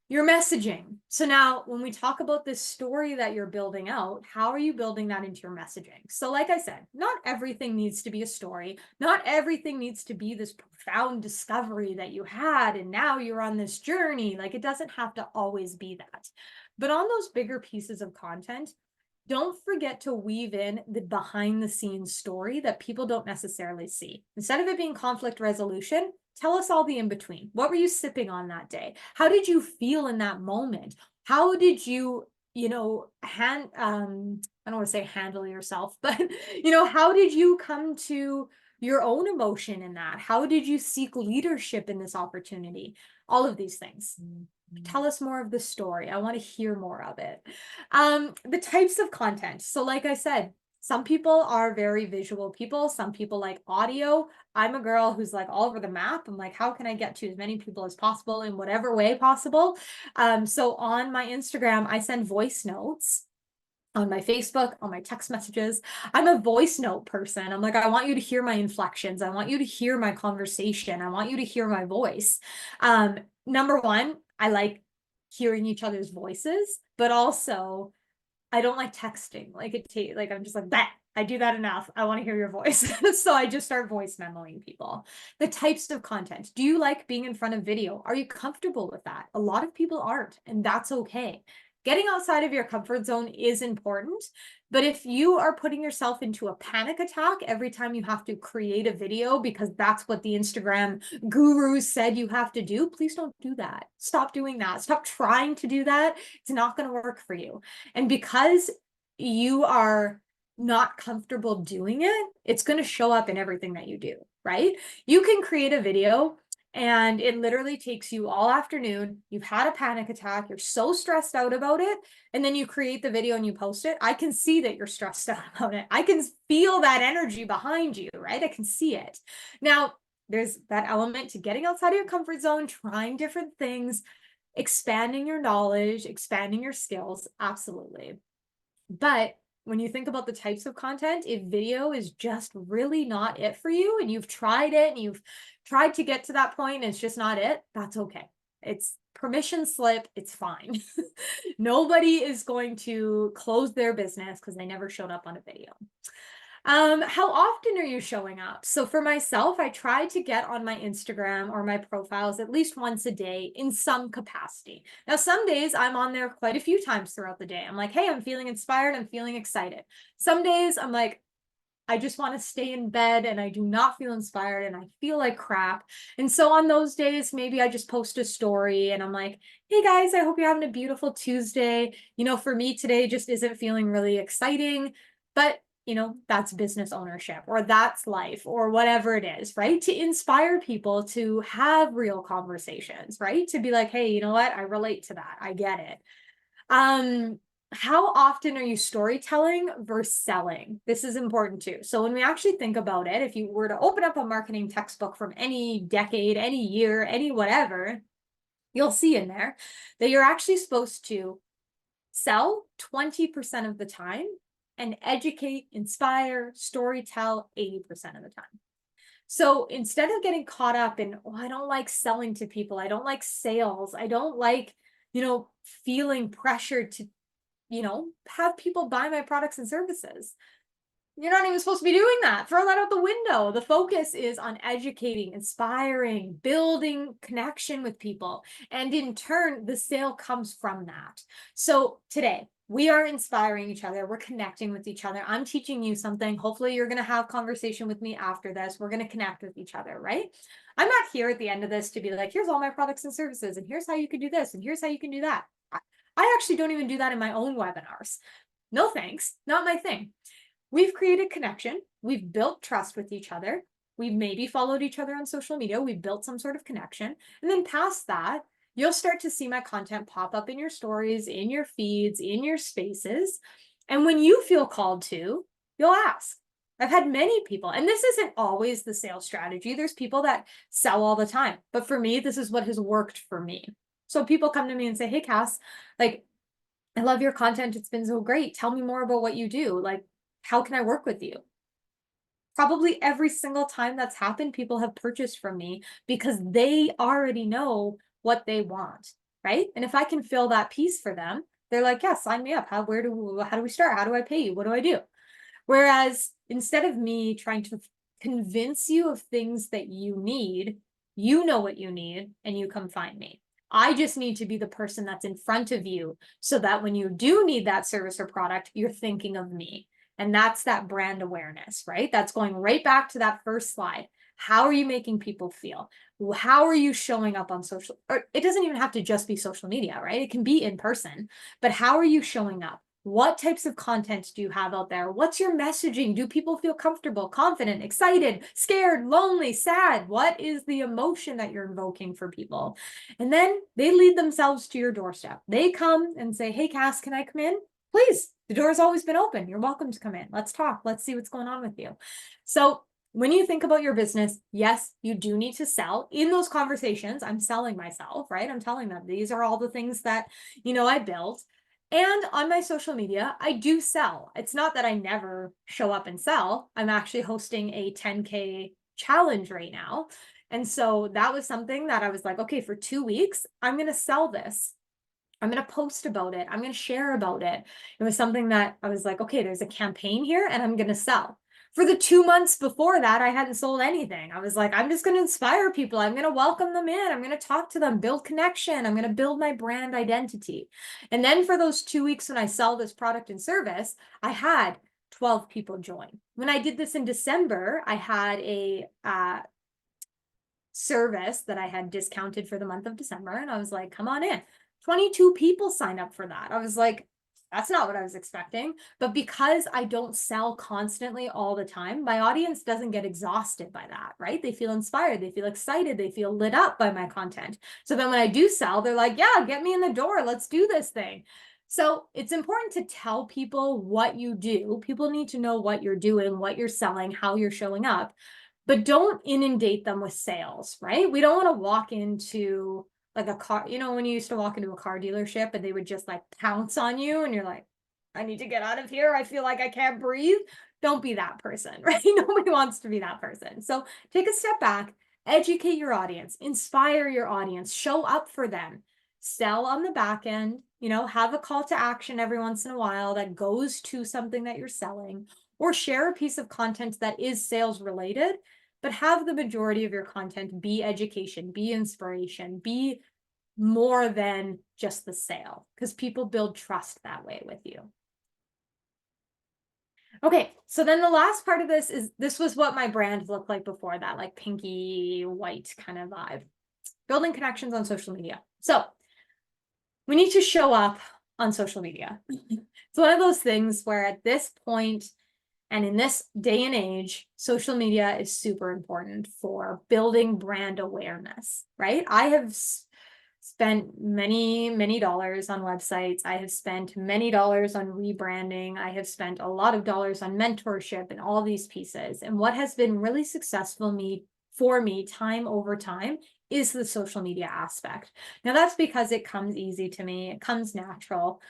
Your messaging. So now when we talk about this story that you're building out, how are you building that into your messaging? So like I said, not everything needs to be a story. Not everything needs to be this profound discovery that you had and now you're on this journey. Like it doesn't have to always be that. But on those bigger pieces of content, don't forget to weave in the behind the scenes story that people don't necessarily see. Instead of it being conflict resolution, tell us all the in between. What were you sipping on that day? How did you feel in that moment? How did you, I don't want to say handle yourself, but, how did you come to your own emotion in that? How did you seek leadership in this opportunity? All of these things. Tell us more of the story. I want to hear more of it. The types of content. So like I said, some people are very visual people. Some people like audio. I'm a girl who's like all over the map. I'm like, how can I get to as many people as possible in whatever way possible? So on my Instagram, I send voice notes. On my Facebook, on my text messages. I'm a voice note person. I'm like, I want you to hear my inflections. I want you to hear my conversation. I want you to hear my voice. Number one, I like hearing each other's voices, but also I don't like texting. Like I'm just like that. I do that enough. I want to hear your voice. So I just start voice memoing people. The types of content. Do you like being in front of video? Are you comfortable with that? A lot of people aren't, and that's okay. Getting outside of your comfort zone is important, but if you are putting yourself into a panic attack every time you have to create a video because that's what the Instagram gurus said you have to do, please don't do that. Stop doing that. Stop trying to do that. It's not going to work for you. And because you are not comfortable doing it, it's going to show up in everything that you do, right? You can create a video and it literally takes you all afternoon. You've had a panic attack. You're so stressed out about it. And then you create the video and you post it. I can see that you're stressed out about it. I can feel that energy behind you, right? I can see it. Now, there's that element to getting outside of your comfort zone, trying different things, expanding your knowledge, expanding your skills. Absolutely. But when you think about the types of content, if video is just really not it for you and you've tried it and you've tried to get to that point and it's just not it, that's okay. It's permission slip. It's fine. Nobody is going to close their business because they never showed up on a video. How often are you showing up? So for myself, I try to get on my Instagram or my profiles at least once a day in some capacity. Now, some days I'm on there quite a few times throughout the day. I'm like, hey, I'm feeling inspired. I'm feeling excited. Some days I'm like, I just want to stay in bed and I do not feel inspired and I feel like crap. And so on those days, maybe I just post a story and I'm like, hey guys, I hope you're having a beautiful Tuesday. For me today just isn't feeling really exciting, but that's business ownership or that's life or whatever it is, right? To inspire people to have real conversations, right? To be like, hey, you know what? I relate to that. I get it. How often are you storytelling versus selling? This is important too. So when we actually think about it, if you were to open up a marketing textbook from any decade, any year, any whatever, you'll see in there that you're actually supposed to sell 20% of the time and educate, inspire, storytell 80% of the time. So instead of getting caught up in, oh, I don't like selling to people, I don't like sales, I don't like, feeling pressured to, have people buy my products and services. You're not even supposed to be doing that. Throw that out the window. The focus is on educating, inspiring, building connection with people. And in turn, the sale comes from that. So today, we are inspiring each other. We're connecting with each other. I'm teaching you something. Hopefully, you're going to have conversation with me after this. We're going to connect with each other, right? I'm not here at the end of this to be like, here's all my products and services, and here's how you can do this, and here's how you can do that. I actually don't even do that in my own webinars. No thanks, not my thing. We've created connection. We've built trust with each other. We've maybe followed each other on social media. We've built some sort of connection. And then past that, you'll start to see my content pop up in your stories, in your feeds, in your spaces. And when you feel called to, you'll ask. I've had many people, and this isn't always the sales strategy. There's people that sell all the time. But for me, this is what has worked for me. So people come to me and say, hey, Cass, like, I love your content. It's been so great. Tell me more about what you do. Like, how can I work with you? Probably every single time that's happened, people have purchased from me because they already know what they want, right? And if I can fill that piece for them, they're like, yeah, sign me up. How do we start? How do I pay you? What do I do? Whereas instead of me trying to convince you of things that you need, you know what you need and you come find me. I just need to be the person that's in front of you so that when you do need that service or product, you're thinking of me. And that's that brand awareness, right? That's going right back to that first slide. How are you making people feel? How are you showing up on social? Or it doesn't even have to just be social media, right? It can be in person, but how are you showing up? What types of content do you have out there? What's your messaging? Do people feel comfortable, confident, excited, scared, lonely, sad? What is the emotion that you're invoking for people? And then they lead themselves to your doorstep. They come and say, hey, Cass, can I come in? Please, the door has always been open. You're welcome to come in. Let's talk. Let's see what's going on with you. So when you think about your business, yes, you do need to sell. In those conversations, I'm selling myself, right? I'm telling them these are all the things that, I built. And on my social media, I do sell. It's not that I never show up and sell. I'm actually hosting a 10K challenge right now. And so that was something that I was like, okay, for 2 weeks, I'm going to sell this. I'm going to post about it. I'm going to share about it. It was something that I was like, okay, there's a campaign here and I'm going to sell. For the 2 months before that, I hadn't sold anything. I was like, I'm just going to inspire people. I'm going to welcome them in. I'm going to talk to them, build connection. I'm going to build my brand identity. And then for those 2 weeks when I sell this product and service, I had 12 people join. When I did this in December, I had a service that I had discounted for the month of December. And I was like, come on in. 22 people signed up for that. I was like, that's not what I was expecting. But because I don't sell constantly all the time, my audience doesn't get exhausted by that, right? They feel inspired, they feel excited, they feel lit up by my content. So then when I do sell, they're like, yeah, get me in the door. Let's do this thing. So it's important to tell people what you do. People need to know what you're doing, what you're selling, how you're showing up, but don't inundate them with sales, right? We don't want to walk into like a car, when you used to walk into a car dealership and they would just like pounce on you and you're like, I need to get out of here. I feel like I can't breathe. Don't be that person, right? Nobody wants to be that person. So take a step back, educate your audience, inspire your audience, show up for them, sell on the back end, have a call to action every once in a while that goes to something that you're selling, or share a piece of content that is sales related, but have the majority of your content be education, be inspiration, be more than just the sale, because people build trust that way with you. Okay, so then the last part of this was what my brand looked like before that, like pinky white kind of vibe. Building connections on social media. So we need to show up on social media. It's one of those things where at this point, and in this day and age, social media is super important for building brand awareness, right? I have spent many, many dollars on websites. I have spent many dollars on rebranding. I have spent a lot of dollars on mentorship and all these pieces. And what has been really successful for me time over time is the social media aspect. Now that's because it comes easy to me. It comes natural.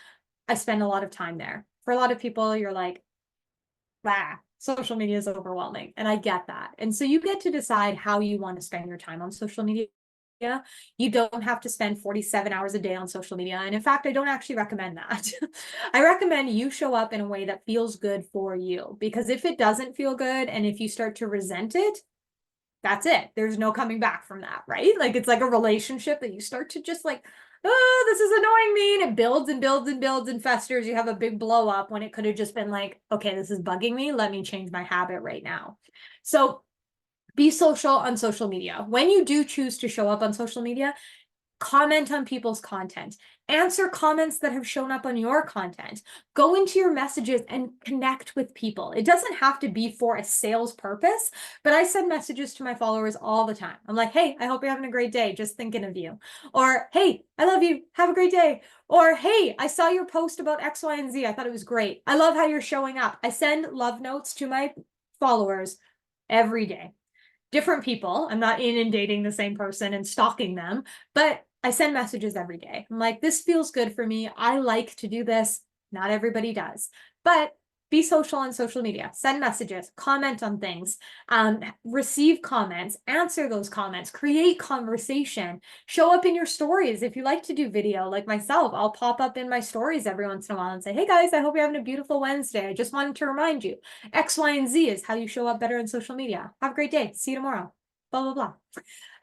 I spend a lot of time there. For a lot of people, you're like, social media is overwhelming. And I get that. And so you get to decide how you want to spend your time on social media. You don't have to spend 47 hours a day on social media. And in fact, I don't actually recommend that. I recommend you show up in a way that feels good for you, because if it doesn't feel good and if you start to resent it, that's it. There's no coming back from that, right? Like it's like a relationship that you start to just like, oh, this is annoying me. And it builds and builds and builds and festers. You have a big blow up when it could have just been like, okay, this is bugging me. Let me change my habit right now. So be social on social media. When you do choose to show up on social media, comment on people's content, answer comments that have shown up on your content, go into your messages and connect with people. It doesn't have to be for a sales purpose, but I send messages to my followers all the time. I'm like, hey, I hope you're having a great day. Just thinking of you. Or, hey, I love you. Have a great day. Or, hey, I saw your post about X, Y, and Z. I thought it was great. I love how you're showing up. I send love notes to my followers every day. Different people. I'm not inundating the same person and stalking them, but I send messages every day. I'm like, this feels good for me. I like to do this. Not everybody does, but be social on social media, send messages, comment on things, receive comments, answer those comments, create conversation, show up in your stories. If you like to do video like myself, I'll pop up in my stories every once in a while and say, hey guys, I hope you're having a beautiful Wednesday. I just wanted to remind you, X, Y, and Z is how you show up better in social media. Have a great day. See you tomorrow. Blah, blah,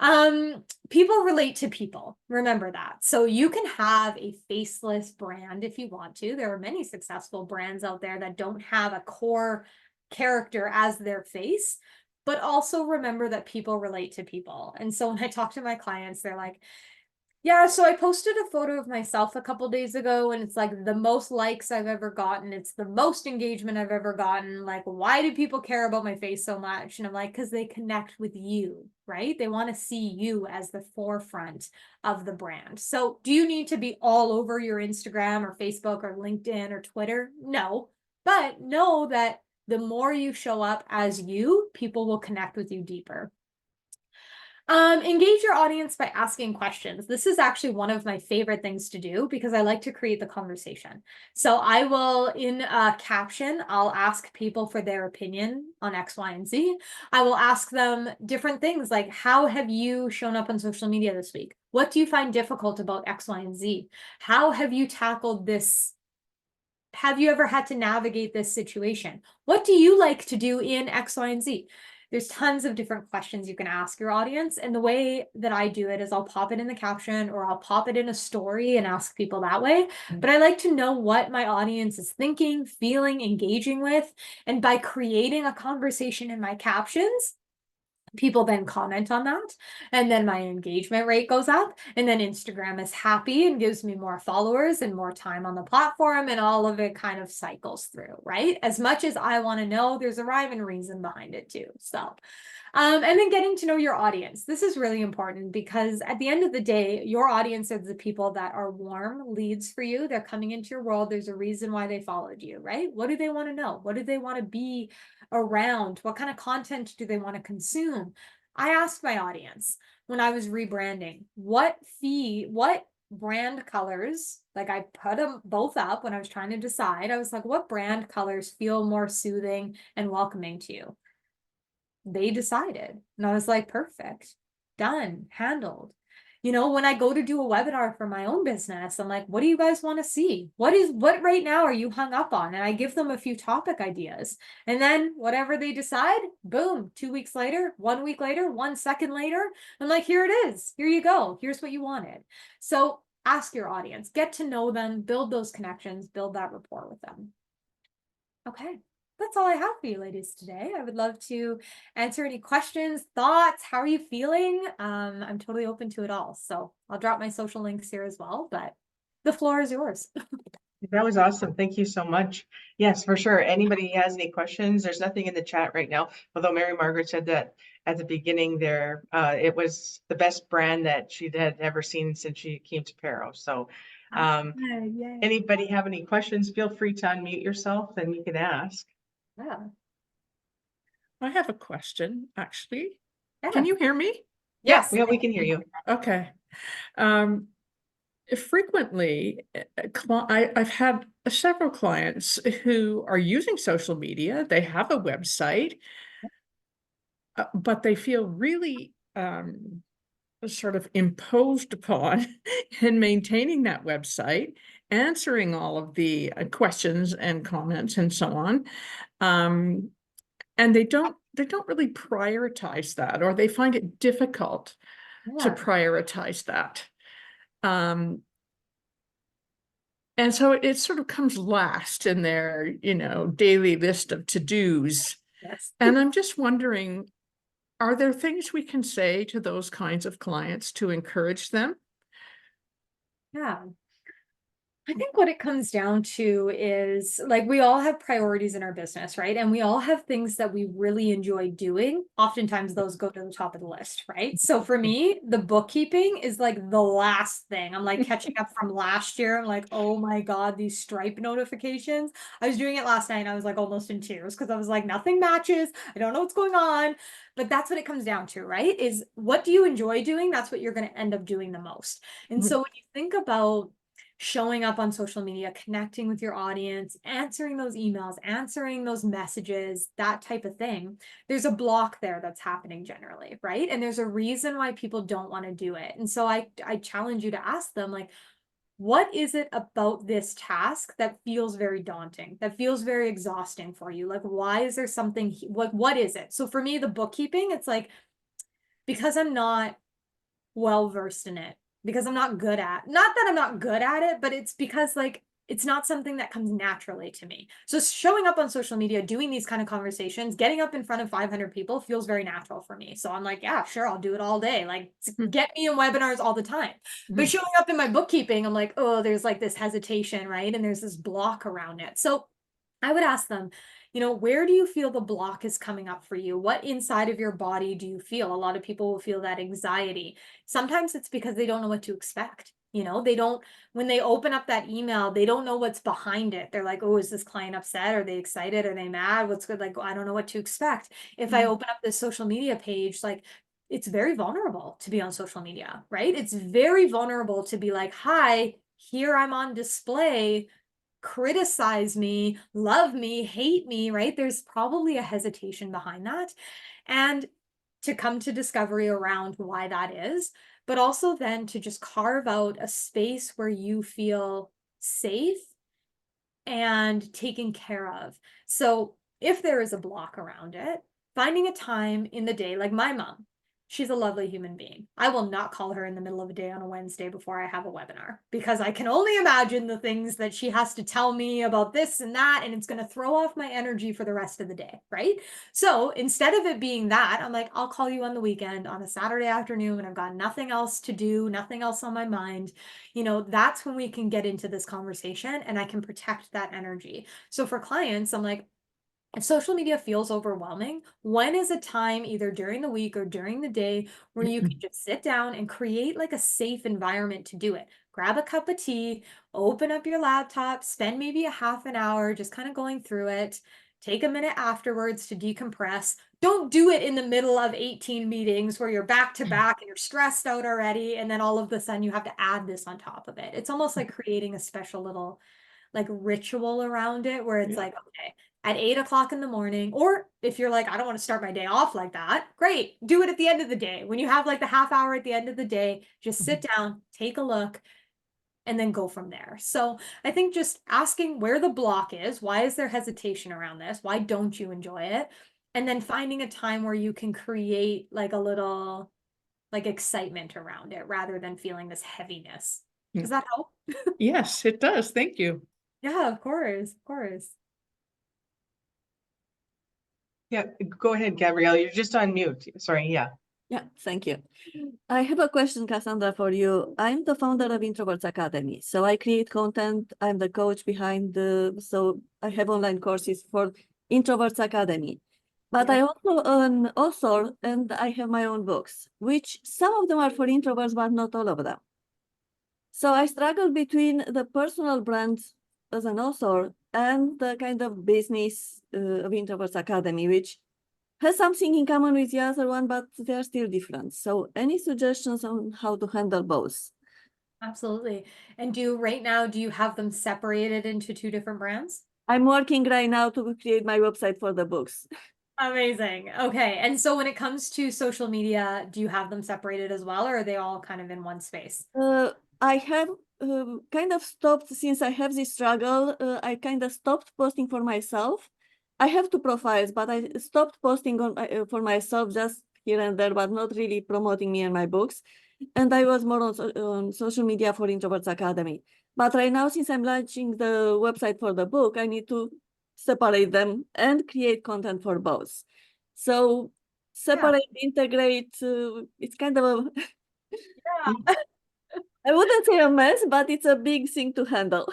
blah. People relate to people. Remember that. So you can have a faceless brand if you want to. There are many successful brands out there that don't have a core character as their face, but also remember that people relate to people. And so when I talk to my clients, they're like, yeah, so I posted a photo of myself a couple days ago and it's like the most likes I've ever gotten. It's the most engagement I've ever gotten. Like, why do people care about my face so much? And I'm like, because they connect with you, right? They want to see you as the forefront of the brand. So do you need to be all over your Instagram or Facebook or LinkedIn or Twitter? No, but know that the more you show up as you, people will connect with you deeper. Engage your audience by asking questions. This is actually one of my favorite things to do because I like to create the conversation. So I will, in a caption, I'll ask people for their opinion on X, Y, and Z. I will ask them different things like, how have you shown up on social media this week? What do you find difficult about X, Y, and Z? How have you tackled this? Have you ever had to navigate this situation? What do you like to do in X, Y, and Z? There's tons of different questions you can ask your audience. And the way that I do it is I'll pop it in the caption or I'll pop it in a story and ask people that way. But I like to know what my audience is thinking, feeling, engaging with. And by creating a conversation in my captions, people then comment on that, and then my engagement rate goes up, and then Instagram is happy and gives me more followers and more time on the platform, and all of it kind of cycles through, right? As much as I want to know, there's a rhyme and reason behind it too. So and then getting to know your audience. This is really important because at the end of the day, your audience are the people that are warm leads for you. They're coming into your world. There's a reason why they followed you, right? What do they want to know? What do they want to be around? What kind of content do they want to consume? I asked my audience when I was rebranding, what brand colors, like I put them both up when I was trying to decide. I was like, what brand colors feel more soothing and welcoming to you? They decided. And I was like, perfect, done, handled. You know, when I go to do a webinar for my own business, I'm like, what do you guys want to see? What right now are you hung up on? And I give them a few topic ideas. And then whatever they decide, boom, 2 weeks later, 1 week later, 1 second later, I'm like, here it is. Here you go. Here's what you wanted. So ask your audience, get to know them, build those connections, build that rapport with them. Okay. That's all I have for you ladies today. I would love to answer any questions, thoughts. How are you feeling? I'm totally open to it all. So I'll drop my social links here as well, but the floor is yours.
That was awesome. Thank you so much. Yes, for sure. Anybody has any questions? There's nothing in the chat right now. Although Mary Margaret said that at the beginning there, it was the best brand that she had ever seen since she came to Paro. So
Yay.
anybody have any questions, feel free to unmute yourself and you can ask.
Yeah.
I have a question, actually.
Yeah.
Can you hear me?
Yes.
Yeah, we can hear you.
Okay. frequently, I've had several clients who are using social media. They have a website, but they feel really sort of imposed upon in maintaining that website, answering all of the questions and comments and so on. And they don't really prioritize that, or they find it difficult to
Yeah.
prioritize that. And so it sort of comes last in their, daily list of to-dos.
Yes.
And I'm just wondering, are there things we can say to those kinds of clients to encourage them?
Yeah. I think what it comes down to is like we all have priorities in our business, right? And we all have things that we really enjoy doing. Oftentimes those go to the top of the list, right? So for me, the bookkeeping is like the last thing. I'm like catching up from last year. I'm like, oh my God, these Stripe notifications. I was doing it last night and I was like almost in tears because I was like, nothing matches. I don't know what's going on. But that's what it comes down to, right? Is what do you enjoy doing? That's what you're going to end up doing the most. And so when you think about showing up on social media, connecting with your audience, answering those emails, answering those messages, that type of thing, there's a block there that's happening generally, right? And there's a reason why people don't want to do it. And so I challenge you to ask them, like, what is it about this task that feels very daunting, that feels very exhausting for you? Like, why is there something, what is it? So for me, the bookkeeping, it's like, because I'm not well versed in it, because I'm not good at, not that I'm not good at it, but it's because like it's not something that comes naturally to me. So showing up on social media, doing these kind of conversations, getting up in front of 500 people feels very natural for me. So I'm like, yeah, sure, I'll do it all day. Like get me in webinars all the time. But showing up in my bookkeeping, I'm like, oh, there's like this hesitation, right? And there's this block around it. So I would ask them, where do you feel the block is coming up for you? What inside of your body do you feel? A lot of people will feel that anxiety. Sometimes it's because they don't know what to expect. They don't, when they open up that email, they don't know what's behind it. They're like, oh, is this client upset? Are they excited? Are they mad? What's good? Like, I don't know what to expect. If I open up this social media page, like, it's very vulnerable to be on social media, right? It's very vulnerable to be like, hi, here I'm on display, criticize me, love me, hate me, right? There's probably a hesitation behind that. And to come to discovery around why that is, but also then to just carve out a space where you feel safe and taken care of. So if there is a block around it, finding a time in the day, like my mom, she's a lovely human being. I will not call her in the middle of the day on a Wednesday before I have a webinar, because I can only imagine the things that she has to tell me about this and that, and it's going to throw off my energy for the rest of the day, right? So instead of it being that, I'm like, I'll call you on the weekend on a Saturday afternoon when I've got nothing else to do, nothing else on my mind. That's when we can get into this conversation and I can protect that energy. So for clients, I'm like, if social media feels overwhelming, when is a time either during the week or during the day where you can just sit down and create like a safe environment to do it? Grab a cup of tea, open up your laptop, spend maybe a half an hour just kind of going through it. Take a minute afterwards to decompress. Don't do it in the middle of 18 meetings where you're back to back and you're stressed out already. And then all of a sudden you have to add this on top of it. It's almost like creating a special little like ritual around it where it's like, okay, at 8 o'clock in the morning, or if you're like, I don't want to start my day off like that, great, do it at the end of the day. When you have like the half hour at the end of the day, just sit down, take a look, and then go from there. So I think just asking where the block is, why is there hesitation around this? Why don't you enjoy it? And then finding a time where you can create like a little like excitement around it rather than feeling this heaviness. Does that help?
Yes, it does. Thank you.
Yeah, of course, of course.
Yeah, go ahead, Gabrielle. You're just on mute. Sorry, yeah.
Yeah, thank you. I have a question, Cassandra, for you. I'm the founder of Introverts Academy. So I create content. I'm the coach behind so I have online courses for Introverts Academy. But I also an author and I have my own books, which some of them are for introverts, but not all of them. So I struggle between the personal brand as an author and the kind of business of Introverts Academy, which has something in common with the other one, but they're still different. So any suggestions on how to handle both?
Absolutely. And right now, do you have them separated into two different brands?
I'm working right now to create my website for the books.
Amazing. Okay. And so when it comes to social media, do you have them separated as well, or are they all kind of in one space?
I have kind of stopped since I have this struggle. I kind of stopped posting for myself. I have two profiles, but I stopped posting on for myself just here and there, but not really promoting me and my books. And I was more on social media for Introverts Academy. But right now, since I'm launching the website for the book, I need to separate them and create content for both. So separate, integrate, it's kind of a
Yeah.
I wouldn't say a mess, but it's a big thing to handle.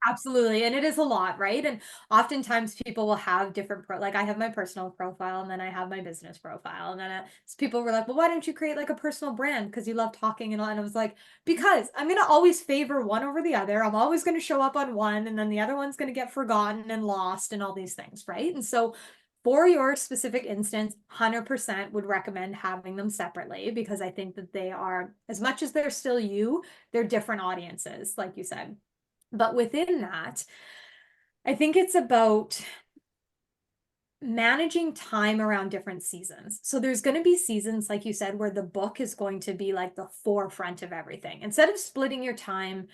Absolutely. And it is a lot, right? And oftentimes people will have different like I have my personal profile and then I have my business profile. And then people were like, well, why don't you create like a personal brand? Because you love talking and all. And I was like, because I'm going to always favor one over the other. I'm always going to show up on one and then the other one's going to get forgotten and lost and all these things, right? And so for your specific instance, 100% would recommend having them separately because I think that they are, as much as they're still you, they're different audiences, like you said. But within that, I think it's about managing time around different seasons. So there's going to be seasons, like you said, where the book is going to be like the forefront of everything. Instead of splitting your time,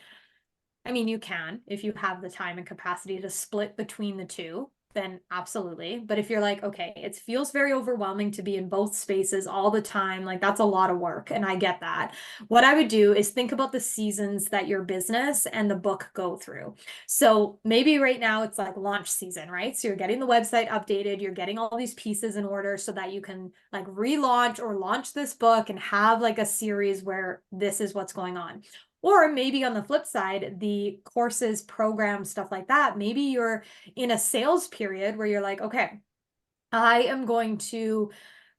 I mean, you can, if you have the time and capacity to split between the two, then absolutely. But if you're like, okay, it feels very overwhelming to be in both spaces all the time, like that's a lot of work. And I get that. What I would do is think about the seasons that your business and the book go through. So maybe right now it's like launch season, right? So you're getting the website updated, you're getting all these pieces in order so that you can like relaunch or launch this book and have like a series where this is what's going on. Or maybe on the flip side, the courses, programs, stuff like that, maybe you're in a sales period where you're like, okay, I am going to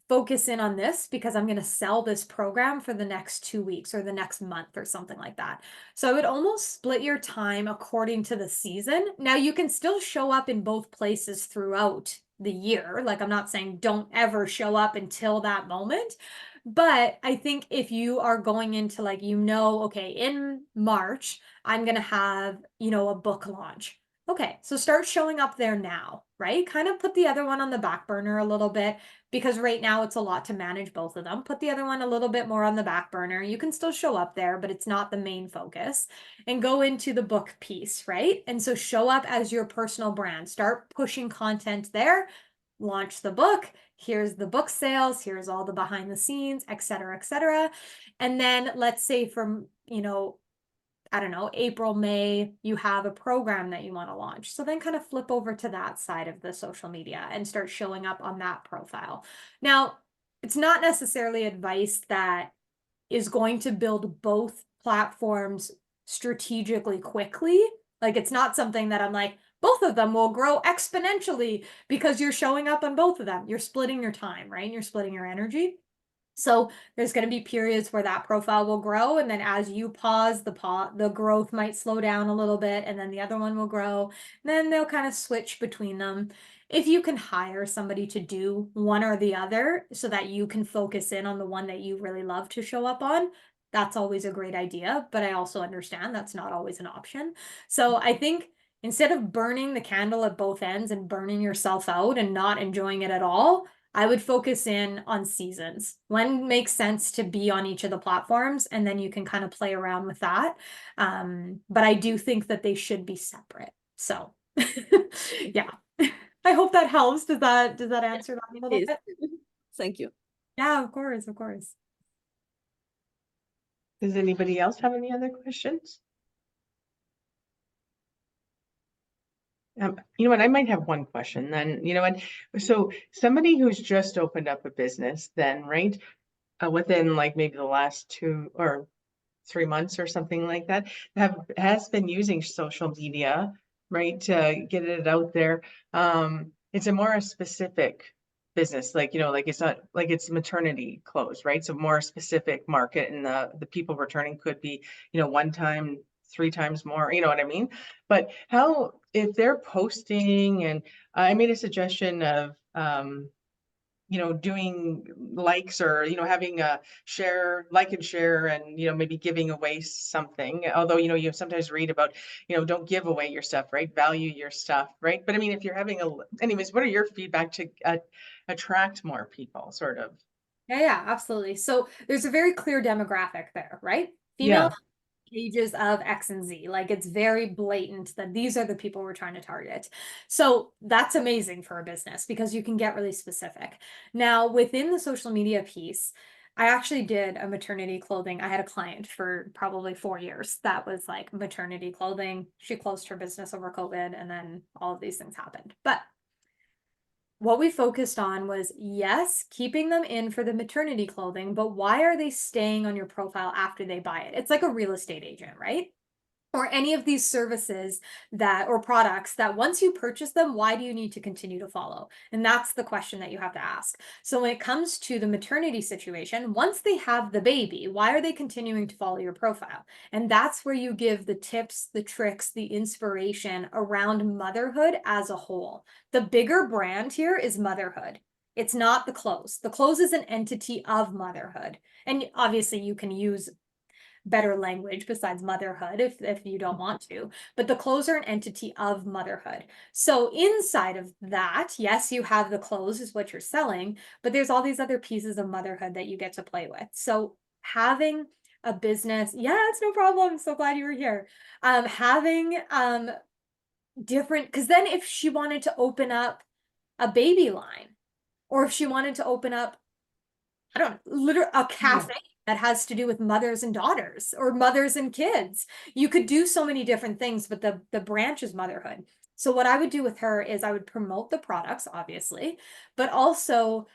focus in on this because I'm going to sell this program for the next 2 weeks or the next month or something like that. So I would almost split your time according to the season. Now you can still show up in both places throughout the year. Like I'm not saying don't ever show up until that moment. But I think if you are going into like, okay, in March, I'm going to have, a book launch. Okay, so start showing up there now, right? Kind of put the other one on the back burner a little bit because right now it's a lot to manage both of them. Put the other one a little bit more on the back burner. You can still show up there, but it's not the main focus. And go into the book piece, right? And so show up as your personal brand. Start pushing content there. Launch the book. Here's the book sales. Here's all the behind the scenes, et cetera, et cetera. And then let's say from, I don't know, April, May, you have a program that you want to launch. So then kind of flip over to that side of the social media and start showing up on that profile. Now, it's not necessarily advice that is going to build both platforms strategically quickly. Like it's not something that I'm like, both of them will grow exponentially because you're showing up on both of them. You're splitting your time, right? And you're splitting your energy. So there's going to be periods where that profile will grow. And then as you pause, the growth might slow down a little bit and then the other one will grow. Then they'll kind of switch between them. If you can hire somebody to do one or the other so that you can focus in on the one that you really love to show up on, that's always a great idea. But I also understand that's not always an option. So I think instead of burning the candle at both ends and burning yourself out and not enjoying it at all, I would focus in on seasons. When makes sense to be on each of the platforms, and then you can kind of play around with that. But I do think that they should be separate. So yeah. I hope that helps. Does that answer that a little
Yes.
bit?
Thank you.
Yeah, of course, of course.
Does anybody else have any other questions? You know what, I might have one question then, you know what? So somebody who's just opened up a business then, right? Within like maybe the last 2 or 3 months or something like that, has been using social media, right? To get it out there. It's a more specific business, like, like it's not like it's maternity clothes, right? So more specific market and the people returning could be, 1 time, 3 times more, you know what I mean? But if they're posting and I made a suggestion of, you know, doing likes or, you know, having a share, like and share, and, you know, maybe giving away something. Although, you know, you sometimes read about, you know, don't give away your stuff, right? Value your stuff, right? But I mean, if you're having anyways, what are your feedback to attract more people, sort of?
Yeah, absolutely. So there's a very clear demographic there, right?
Yeah.
Female ages of X and Z. Like it's very blatant that these are the people we're trying to target. So that's amazing for a business because you can get really specific. Now, within the social media piece, I actually did a maternity clothing. I had a client for probably 4 years that was like maternity clothing. She closed her business over COVID and then all of these things happened. But what we focused on was, yes, keeping them in for the maternity clothing, but why are they staying on your profile after they buy it? It's like a real estate agent, right? Or any of these services that or products that once you purchase them, why do you need to continue to follow? And that's the question that you have to ask. So when it comes to the maternity situation, once they have the baby, why are they continuing to follow your profile? And that's where you give the tips, the tricks, the inspiration around motherhood as a whole. The bigger brand here is motherhood. It's not the clothes. The clothes is an entity of motherhood. And obviously you can use better language besides motherhood if you don't want to, but the clothes are an entity of motherhood. So inside of that, yes, you have the clothes is what you're selling, but there's all these other pieces of motherhood that you get to play with. So having a business, yeah, it's no problem. I'm so glad you were here. Having different, because then if she wanted to open up a baby line, or if she wanted to open up, I don't know, literally a cafe that has to do with mothers and daughters or mothers and kids. You could do so many different things, but the branch is motherhood. So what I would do with her is I would promote the products, obviously, but also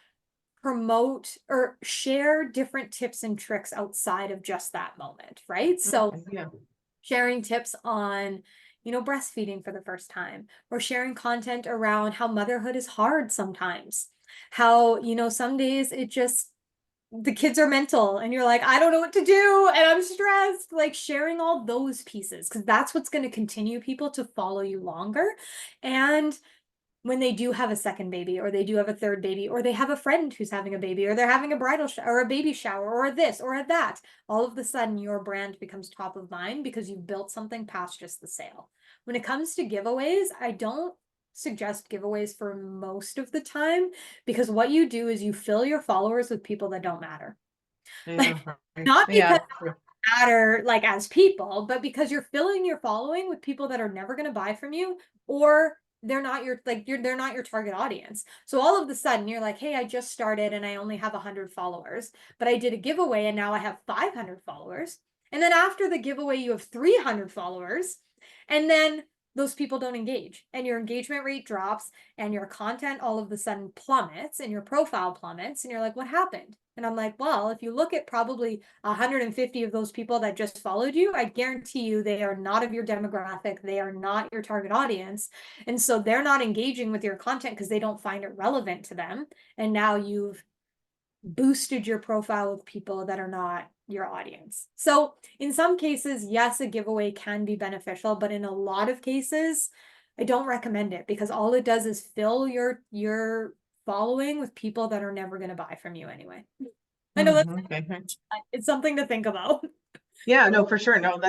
promote or share different tips and tricks outside of just that moment, right? So
Yeah.
sharing tips on, you know, breastfeeding for the first time, or sharing content around how motherhood is hard sometimes. How, you know, some days it just the kids are mental and you're like, I don't know what to do and I'm stressed. Like sharing all those pieces, because that's what's going to continue people to follow you longer. And when they do have a second baby, or they do have a third baby, or they have a friend who's having a baby, or they're having a bridal or a baby shower, or this or that, all of a sudden your brand becomes top of mind because you've built something past just the sale. When it comes to giveaways, I don't suggest giveaways for most of the time, because what you do is you fill your followers with people that don't matter.
Yeah.
Not
Yeah.
because they matter like as people, but because you're filling your following with people that are never going to buy from you, or they're not your they're not your target audience. So all of a sudden you're like, hey, I just started and I only have 100 followers, but I did a giveaway and now I have 500 followers. And then after the giveaway, you have 300 followers. And then those people don't engage and your engagement rate drops and your content all of a sudden plummets and your profile plummets. And you're like, what happened? And I'm like, well, if you look at probably 150 of those people that just followed you, I guarantee you they are not of your demographic. They are not your target audience. And so they're not engaging with your content because they don't find it relevant to them. And now you've boosted your profile with people that are not your audience. So in some cases, yes, a giveaway can be beneficial, but in a lot of cases, I don't recommend it because all it does is fill your following with people that are never going to buy from you anyway. I know that's
Okay.
it's something to think about.
Yeah, no, for sure. No,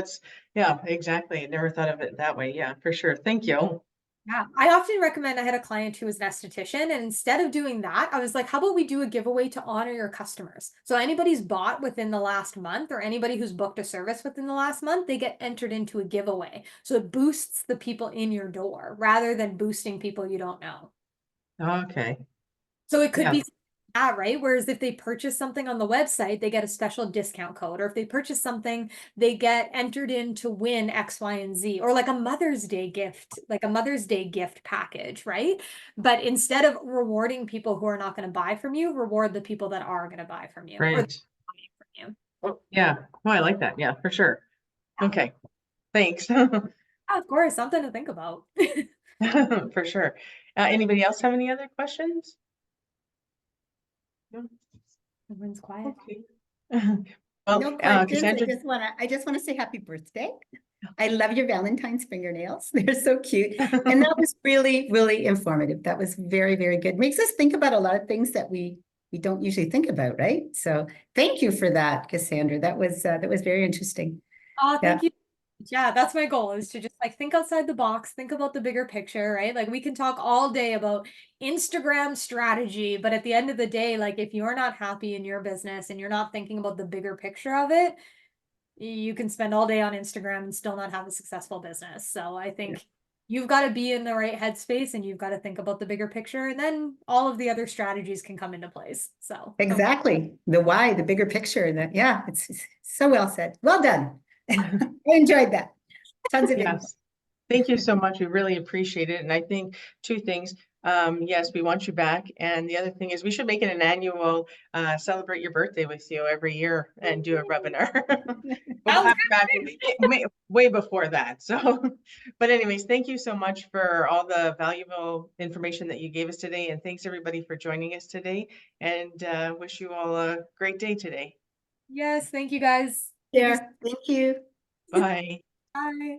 yeah, exactly. Never thought of it that way. Yeah, for sure. Thank you.
Yeah, I often recommend. I had a client who was an esthetician, and instead of doing that, I was like, how about we do a giveaway to honor your customers? So anybody's bought within the last month, or anybody who's booked a service within the last month, they get entered into a giveaway. So it boosts the people in your door rather than boosting people you don't know.
Okay.
So it could
Yeah.
be that, right? Whereas if they purchase something on the website, they get a special discount code, or if they purchase something, they get entered in to win X, Y, and Z, or like a Mother's Day gift, like a Mother's Day gift package, right? But instead of rewarding people who are not going to buy from you, reward the people that are going to buy from you or
Right.
buying from you.
Oh, yeah. Oh, I like that. Yeah, for sure. Okay. Thanks.
Yeah, of course, something to think about.
For sure. Anybody else have any other questions? No?
Everyone's quiet.
Okay. Well,
No questions.
Cassandra,
I just wanna say happy birthday. I love your Valentine's fingernails. They're so cute. And that was really, really informative. That was very, very good. Makes us think about a lot of things that we don't usually think about, right? So thank you for that, Cassandra. That was very interesting.
Oh,
Yeah.
thank you. Yeah, that's my goal, is to just like think outside the box, think about the bigger picture, right? Like we can talk all day about Instagram strategy, but at the end of the day, like if you're not happy in your business and you're not thinking about the bigger picture of it, you can spend all day on Instagram and still not have a successful business. So I think you've got to be in the right headspace and you've got to think about the bigger picture, and then all of the other strategies can come into place. So
Exactly. The why, the bigger picture. That, yeah, it's so well said. Well done. I enjoyed that. Tons of info.
yes. Thank you so much. We really appreciate it. And I think two things. Yes, we want you back. And the other thing is we should make it an annual celebrate your birthday with you every year and do a webinar. But we'll have you back way before that. So, but anyways, thank you so much for all the valuable information that you gave us today. And thanks everybody for joining us today, and wish you all a great day today.
yes, thank you guys.
Yeah, thank you.
Bye.
Bye.